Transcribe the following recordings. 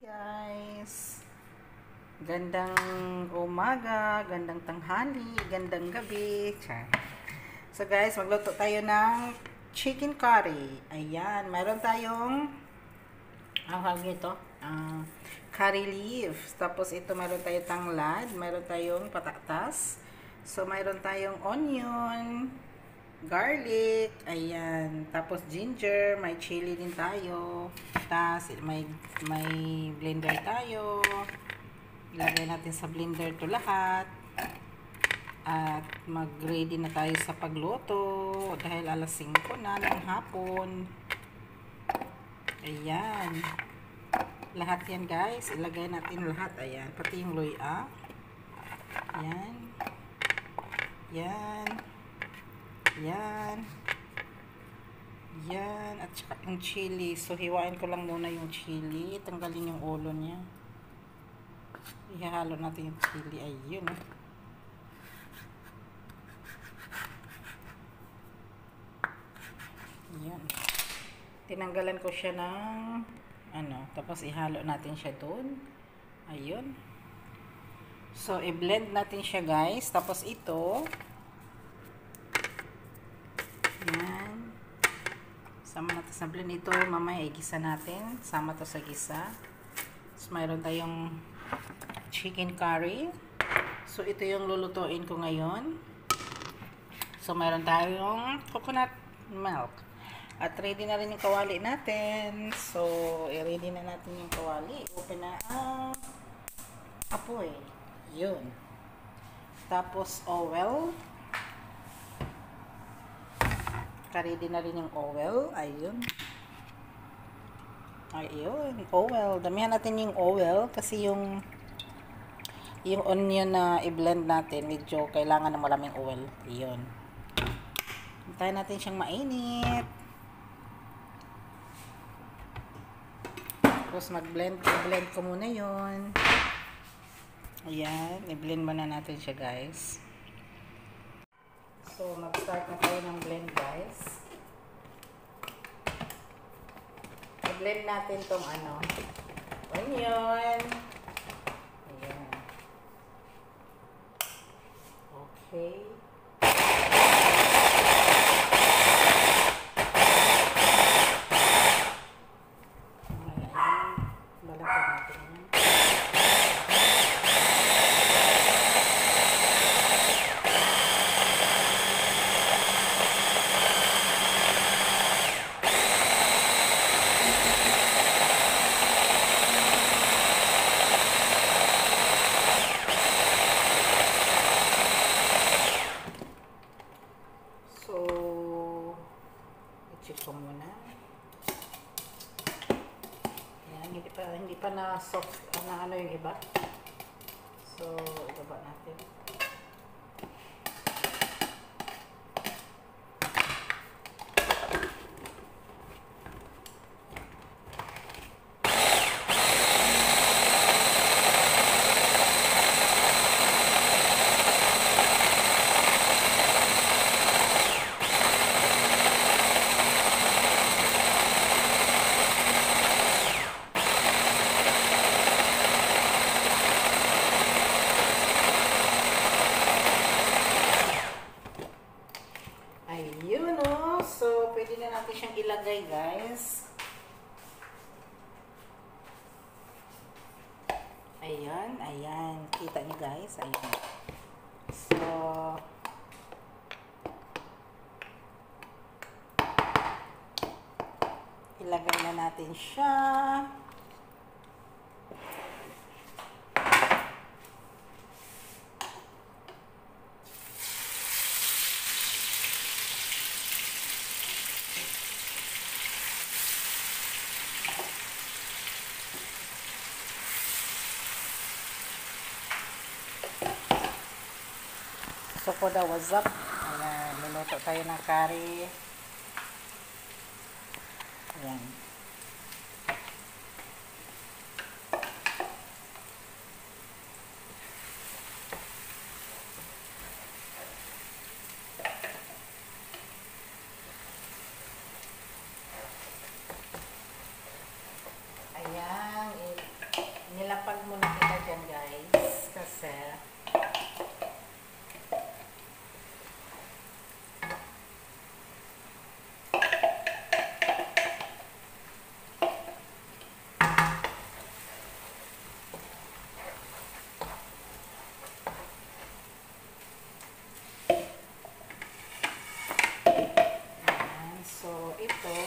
Guys, gandang umaga, gandang tanghali, gandang gabi. So guys, magluto tayo ng chicken curry. Ayan, mayroon tayong ang hawag nito, curry leaf. Tapos ito mayroon tayong tanglad, mayroon tayong patatas. So mayroon tayong onion, garlic, ayan, tapos ginger, may chili din tayo, tapos may blender tayo, ilagay natin sa blender to lahat, at mag-ready na tayo sa pagluto, dahil alas 5 na ng hapon. Ayan, lahat yan guys, ilagay natin lahat, ayan, pati yung luya, ayan, yan, yan. Yan. At saka yung chili. So, hiwain ko lang muna yung chili. Tanggalin yung ulo niya. Ihahalo natin yung chili. Ayun. Yan. Tinanggalan ko siya ng tapos ihalo natin siya doon. Ayun. So, i-blend natin siya guys. Tapos ito, yan. Sama natin sa blend ito. Mamaya igisa natin. Sama to sa gisa. So, mayroon tayong chicken curry. So, ito yung lulutuin ko ngayon. So, mayroon tayong coconut milk. At ready na rin yung kawali natin. So, i-ready na natin yung kawali. Open na ang apoy. Yun. Tapos, oil. Ready na rin yung oil. Ayun. Ayun. Oil. Damihan natin yung oil kasi yung onion na i-blend natin, medyo kailangan ng maraming oil. Ayun. Hintayin natin siyang mainit. Tapos i-blend ko muna yun. Ayan. I-blend muna natin siya guys. So, mag-start na tayo ng blend guys. I-blend natin tong onion. Ayan. Okay. Ayan. Balatan natin yan. I-check ko muna. Ayan, hindi pa na soft na yung iba. So, ibaba natin. Ayun o. So, pwede na natin siyang ilagay guys. Ayan, ayan. Kita niyo guys. Ayan. So, ilagay na natin siya. So, for the what's up, ayan, luluto tayo ng curry. Ayan. Ayan, Hazel. So, ito,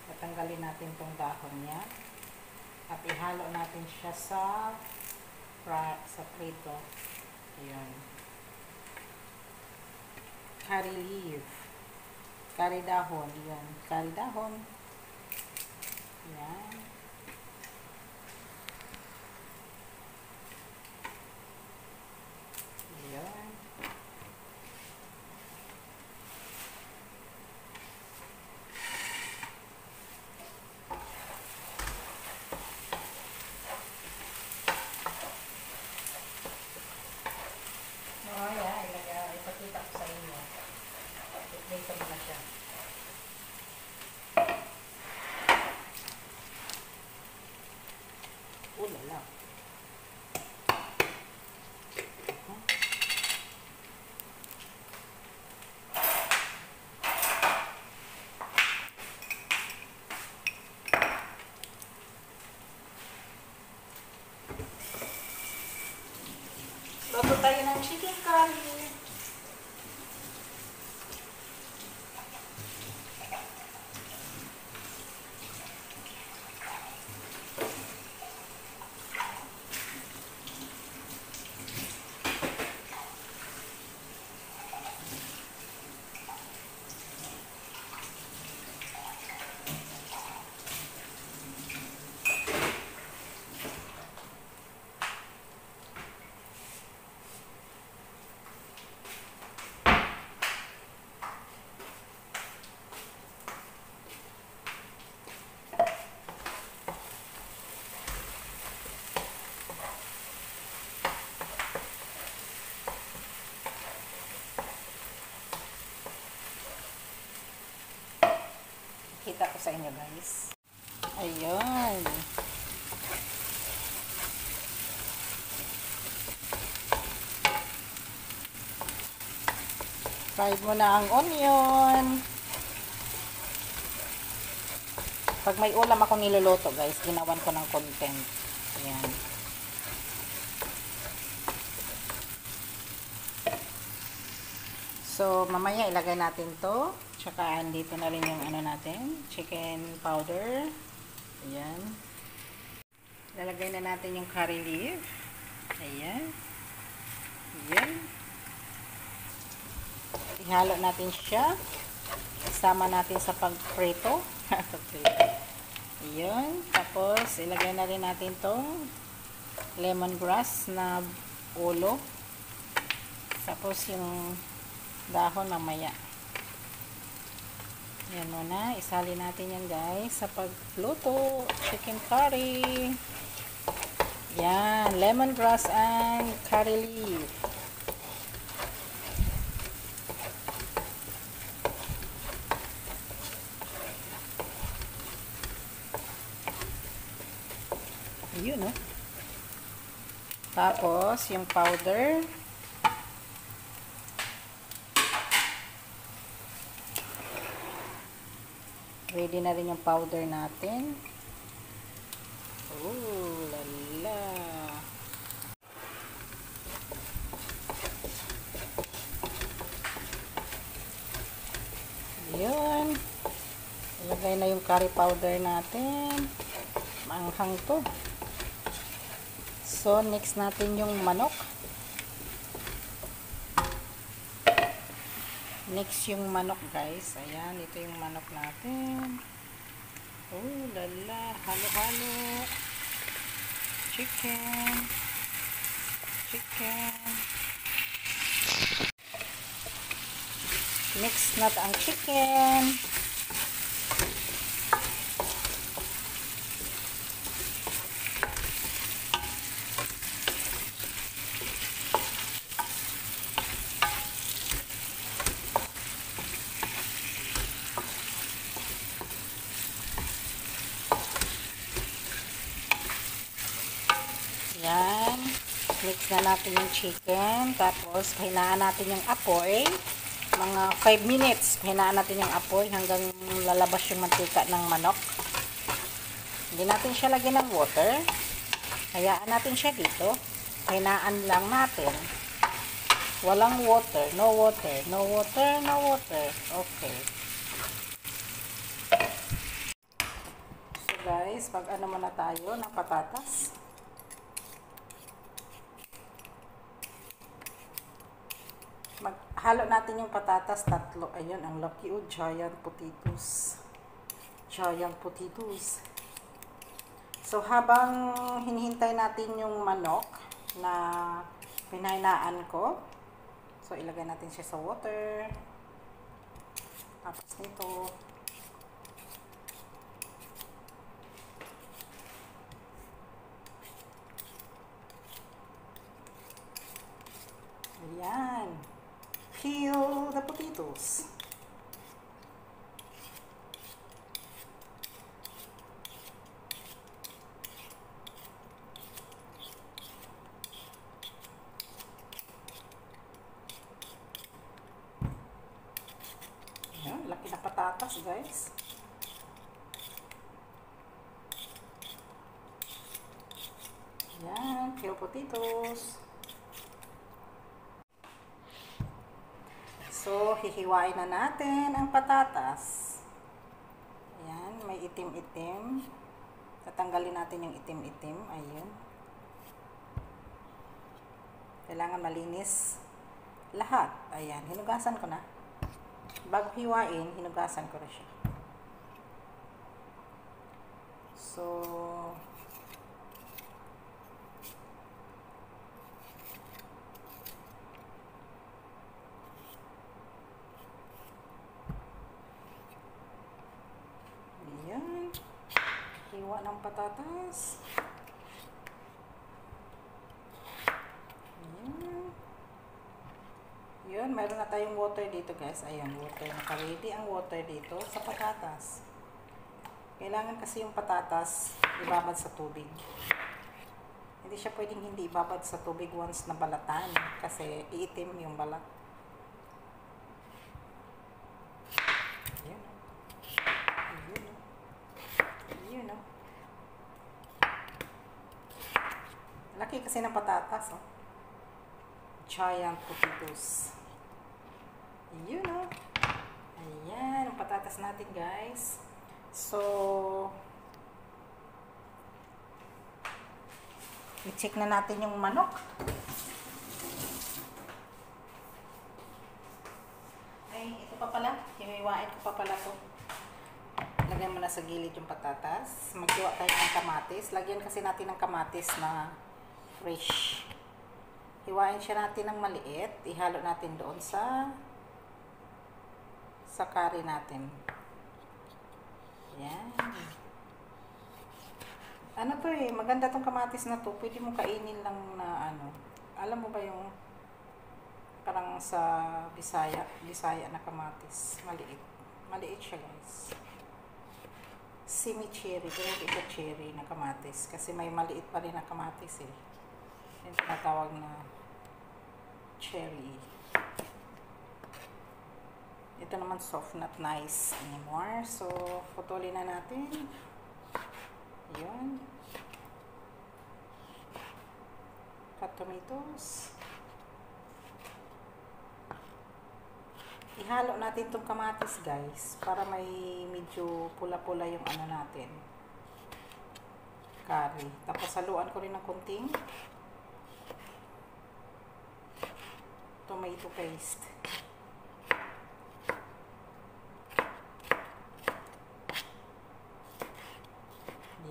tatanggalin natin tong dahon niya at ihalo natin siya sa prito. Ayan. Curry leaf. Curry dahon. Ayan. Curry dahon. Ayan. Ayan. Ipakita ko sa inyo. Dito mo na siya. Lala. Luto tayo ng chicken curry. Kita ko sa inyo, guys. Ayun. Fried mo na ang onion. Pag may ulam ako niluluto, guys, ginawan ko ng content. Ayan. So, mamaya ilagay natin to. Tsaka, andito na rin yung ano natin, chicken powder. Ayan. Lalagay na natin yung curry leaf. Ayan. Ayan. Ihalo natin siya. Isama natin sa pagprito. Ayan. Tapos, ilagay na rin natin tong lemongrass na ulo. Tapos, yung dahon mamaya. Yan muna. Isali natin yan, guys, sa pagluto. Chicken curry. Yan. Lemongrass and curry leaf. Yun, no? Tapos, yung powder. Ready na rin yung powder natin. Oh, lala. Yun. Ilagay na yung curry powder natin. Maanghang to. So, next natin yung manok. Next yung manok, guys. Ayan, ito yung manok natin. Oh, lala. Halo-halo. Chicken. Chicken. Mix na ang chicken. Yan. Mix na natin yung chicken. Tapos, pahinaan natin yung apoy. Mga 5 minutes. Pahinaan natin yung apoy hanggang lalabas yung mantika ng manok. Hindi natin siya lagyan ng water. Hayaan natin siya dito. Pahinaan lang natin. Walang water. No water. No water. No water. Okay. So guys, pag-ano muna tayo ng patatas. Maghalo natin yung patatas, tatlo. Ayun, ang laki o, giant potatoes. Giant potatoes. So, habang hinihintay natin yung manok na pinahinaan ko, so, ilagay natin siya sa water. Tapos nito, ayan. Peel the potatoes. Ayan, laki na patatas, guys. Ayan, peel potatoes. So, hihiwain na natin ang patatas. Ayan, may itim-itim. Tatanggalin natin yung itim-itim. Ayun. Kailangan malinis lahat. Ayan, hinugasan ko na. Bago hiwain, hinugasan ko na siya. So, hiwa ng patatas. Ayan. Yun, mayroon na tayong water dito, guys. Ayan, water. Naka-ready ang water dito sa patatas. Kailangan kasi yung patatas ibabad sa tubig. Hindi siya pwedeng hindi ibabad sa tubig once na balatan kasi iitim yung balat. Ayan. Ayan, oh. Laki kasi ng patatas, oh. Giant potatoes. Yun, oh. Ayan, ang patatas natin, guys. So, i-check na natin yung manok. Ay, ito pa pala. Hiniwain ko pa pala to. Lagyan mo na sa gilid yung patatas. Maghiwa tayo ng kamatis. Lagyan kasi natin ng kamatis na fresh. Hiwain siya natin ng maliit. Ihalo natin doon sa curry natin. Yan. Ano to eh, maganda tong kamatis na to. Pwede mo kainin lang na ano. Alam mo ba yung parang sa Bisaya na kamatis. Maliit. Maliit siya, guys. Semi-cherry. Pero ito cherry na kamatis. Kasi may maliit pa rin na kamatis eh. Yung tinatawag na cherry. Ito naman soft, not nice anymore. So, putulin na natin. Yun. Cut tomatoes. Ihalo natin itong kamatis, guys, para may medyo pula-pula yung ano natin. Curry. Tapos haluan ko rin ng konting tomato paste.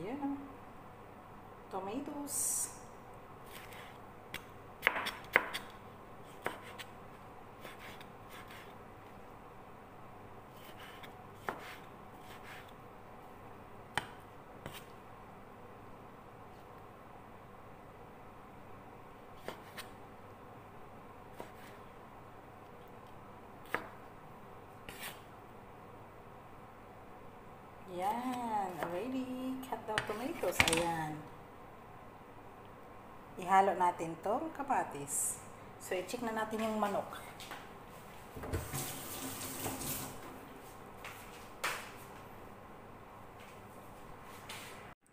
Yan. Tomatoes. Yan, already cut the tomatoes. Ayan. ihalo natin tong kamatis. So, i-check na natin yung manok.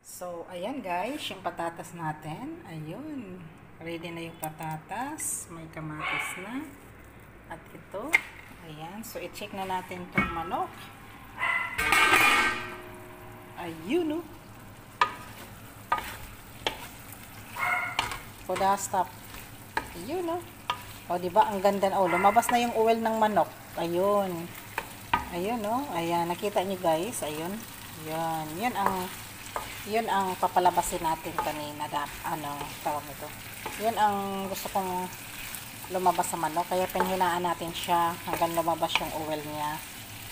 So, ayan guys, yung patatas natin. Ayun. Ready na yung patatas. May kamatis na. At ito. Ayan. So, i-check na natin tong manok. Ayun, oh. Kuda stop. Ayun, oh. O, diba? Ang ganda. Oh, lumabas na yung oil ng manok. Ayun. Ayun, oh. Ayan. Nakita nyo guys. Ayun. Ayan. Yun ang papalabasin natin kanina. Tawag ito. Yun ang gusto kong lumabas sa manok. Kaya pinhinaan natin siya hanggang lumabas yung oil niya.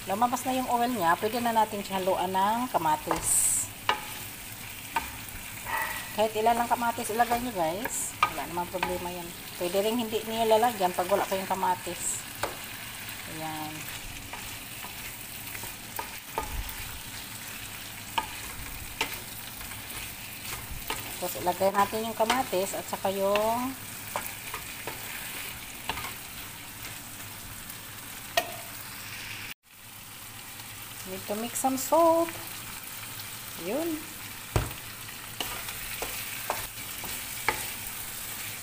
Lumabas na yung oil niya. Pwede na natin siya haluan ng kamatis. Kahit ilan lang kamatis ilagay nyo guys. Wala namang problema yan. Pwede rin hindi niyo lalagyan pag wala kayong kamatis. Ayan. Tapos ilagay natin yung kamatis at saka yung need to mix some salt. Yun.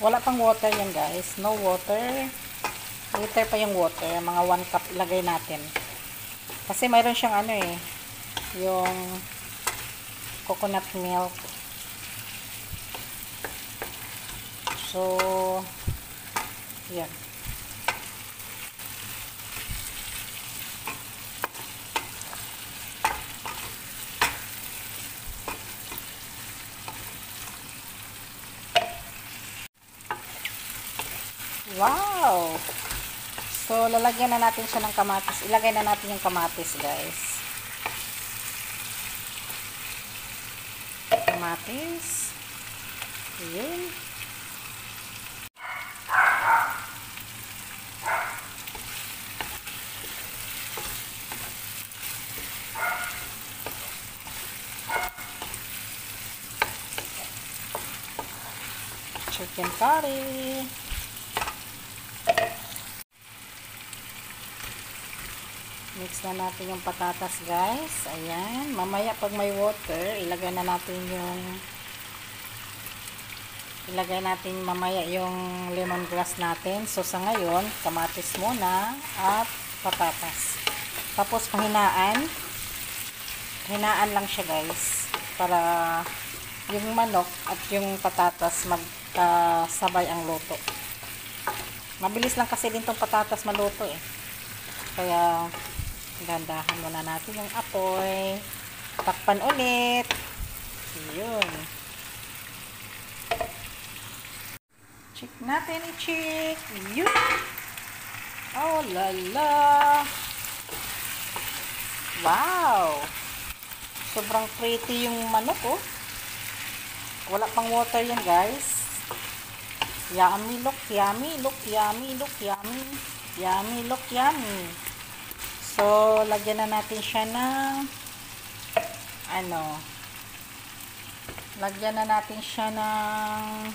Wala pang water yan guys. No water. Later pa yung water. Mga 1 cup ilagay natin. Kasi mayroon siyang yung coconut milk. So, yan. Wow! So, lalagyan na natin siya ng kamatis. Ilagay na natin yung kamatis, guys. Kamatis. Yun. Chicken curry. Mix na natin yung patatas guys. Ayan. Mamaya pag may water, ilagay natin mamaya yung lemongrass natin. So sa ngayon, kamatis muna at patatas. Tapos hinaan lang siya guys. Para yung manok at yung patatas magkasabay ang luto. Mabilis lang kasi din tong patatas maluto eh. Kaya gandahan muna natin yung apoy. Takpan ulit. Yun. Check natin i-check. Yun. Oh lala. Wow. Sobrang pretty yung manok oh. Wala pang water yan guys. Yummy, look yummy. Look yummy, look yummy. Yummy, look yummy. So, lagyan na natin siya ng lagyan na natin siya ng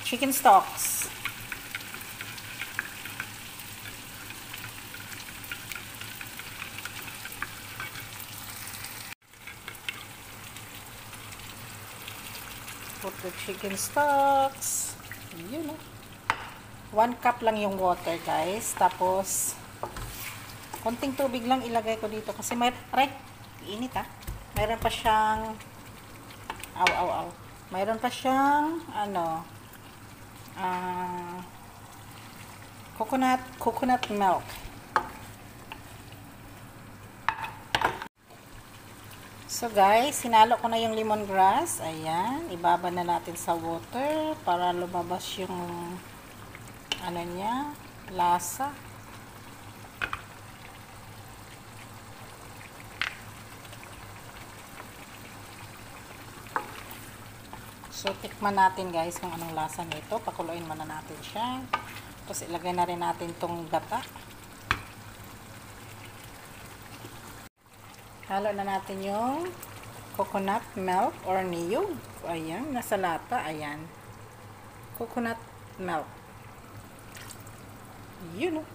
chicken stocks. Put the chicken stocks. Yun o. 1 cup lang yung water guys. Tapos konting tubig lang ilagay ko dito kasi init ha. Mayroon pa siyang mayroon pa siyang coconut milk. So guys, sinalo ko na yung lemongrass. Ayan, ibaba na natin sa water para lumabas yung niya, lasa. So, tikman natin guys kung anong lasa nito. Pakuluin muna natin siya. Tapos, ilagay na rin natin tong gata. Halo na natin yung coconut milk or niyog. Ayan, nasa lata. Ayan. coconut milk. Yun, know.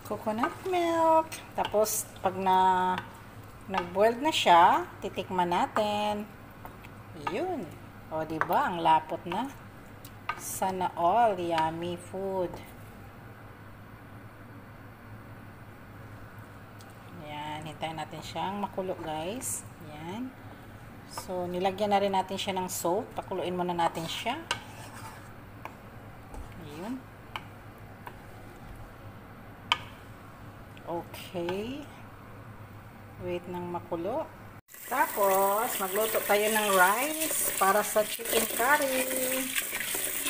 Coconut milk. Tapos, pag nag-boiled na siya, titikman natin. Yun. O, diba? Ang lapot na. Sana all yummy food. Yan. Hintayin natin siyang makulo, guys. Yan. So, nilagyan na rin natin siya ng soap. Pakuluin muna natin siya. Ayun. Okay. Wait nang makulo. Tapos, magluto tayo ng rice para sa chicken curry.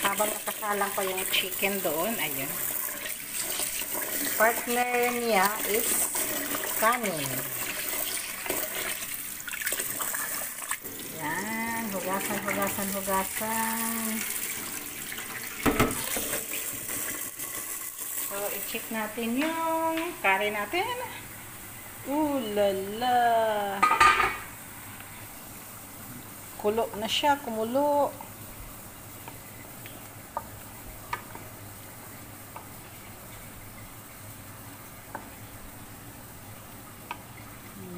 Habang nakasalang pa yung chicken doon, ayun. Partner niya is kanin. Yan, hugasan. So, i-check natin yung curry natin. Lala! Kulo na siya, kumulo.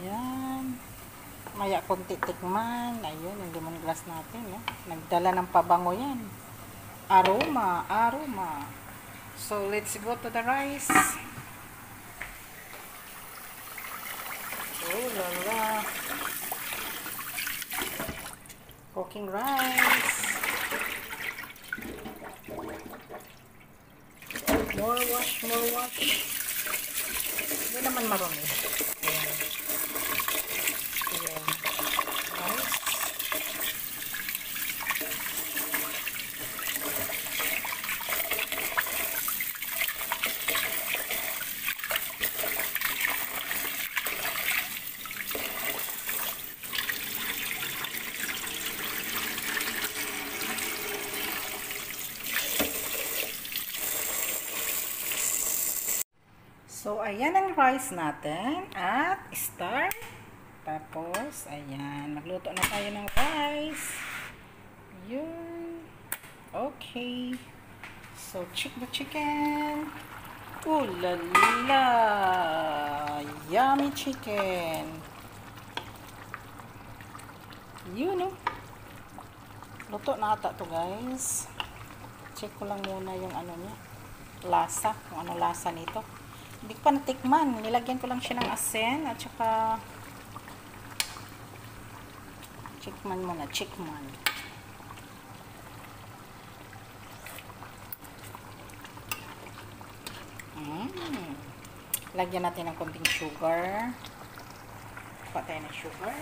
Yan. Maya konti tikman. Ayun, yung lemongrass natin. Eh. Nagdala ng pabango yan. Aroma. So, let's go to the rice. Oh, lala. Cooking rice. More wash. Hindi naman marumi. Ayan. Rice. So, ayan ang rice natin. At, start. Tapos, ayan. Magluto na tayo ng rice. Yun. Okay. So, check the chicken. Ooh la la. Yummy chicken. Yun, no? Luto na ata to, guys. Check ko lang muna yung ano niya. Lasa. Kung ano lasa nito. Hindi ko pa natikman. Nilagyan ko lang siya ng asin at saka chikman muna. Lagyan natin ng konting sugar. Patay na sugar.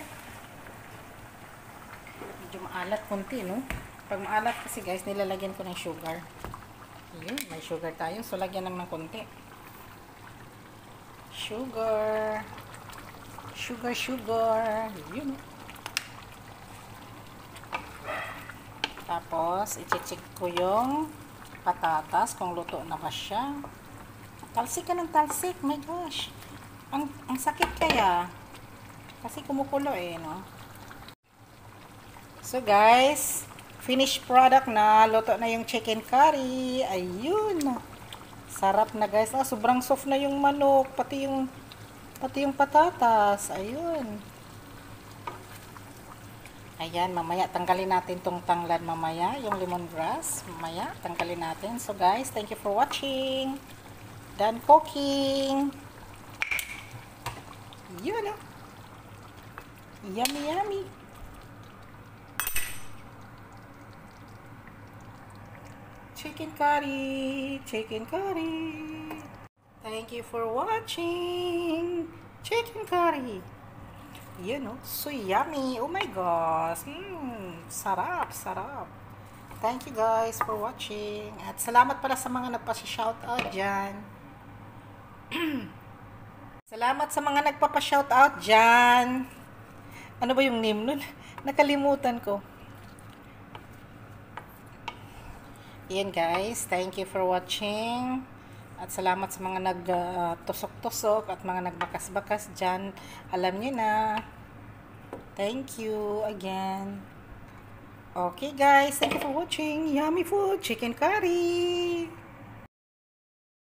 Medyo maalat konti, no? Pag maalat kasi, guys, nilalagyan ko ng sugar. Ayun, may sugar tayo. So, lagyan lang ng konti. Sugar. Yun. Tapos, i-check ko yung patatas kung luto na ba siya. Talsik ka ng talsik. My gosh. Ang sakit kaya. Kasi kumukulo eh, no? So, guys, finished product na. Luto na yung chicken curry. Ayun. Sarap na, guys. Sobrang soft na yung manok. Pati yung patatas. Ayun. Ayan, mamaya tanggalin natin tong tanglad mamaya. Yung lemongrass. Mamaya tanggalin natin. So, guys, thank you for watching. Done cooking. Yun, oh. Yummy. Chicken curry. Thank you for watching. Chicken curry. Yun, no? So yummy. Oh my gosh. Sarap. Thank you guys for watching. At salamat pala sa mga nagpa-shoutout dyan. Salamat sa mga nagpapa-shoutout dyan. Ano ba yung name nun? Nakalimutan ko. Yan guys, thank you for watching. At salamat sa mga nagtusok-tusok at mga nagbakas-bakas dyan. Alam nyo na. Thank you again. Okay guys, thank you for watching. Yummy food, chicken curry.